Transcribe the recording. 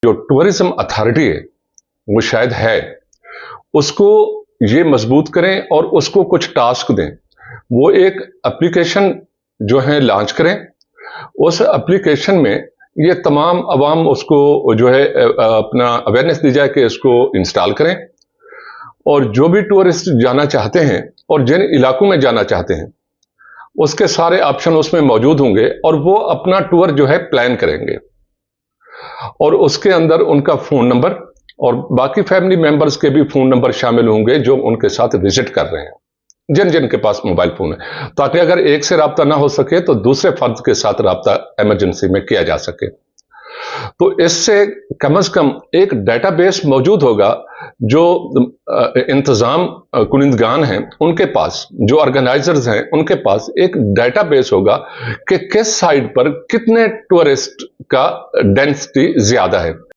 जो tourism authority है वो शायद है, उसको ये मजबूत करें और उसको कुछ टास्क दें। वो एक एप्लीकेशन जो है लॉन्च करें, उस एप्लीकेशन में ये तमाम अवाम उसको जो है अपना अवेयरनेस दी जाए कि इसको इंस्टॉल करें, और जो भी टूरिस्ट जाना चाहते हैं और जिन इलाकों में जाना चाहते हैं उसके सारे ऑप्शन उसमें मौजूद होंगे और वो अपना टूर जो है प्लान करेंगे, और उसके अंदर उनका फ़ोन नंबर और बाकी फैमिली मेंबर्स के भी फ़ोन नंबर शामिल होंगे जो उनके साथ विजिट कर रहे हैं, जिन जिन के पास मोबाइल फ़ोन है, ताकि अगर एक से रब्ता ना हो सके तो दूसरे फर्द के साथ रब्ता इमरजेंसी में किया जा सके। तो इससे कम से कम एक डेटाबेस मौजूद होगा जो इंतज़ाम कुनिंदगान हैं उनके पास, जो ऑर्गेनाइजर्स हैं उनके पास एक डेटाबेस होगा कि किस साइड पर कितने टूरिस्ट का डेंसिटी ज़्यादा है।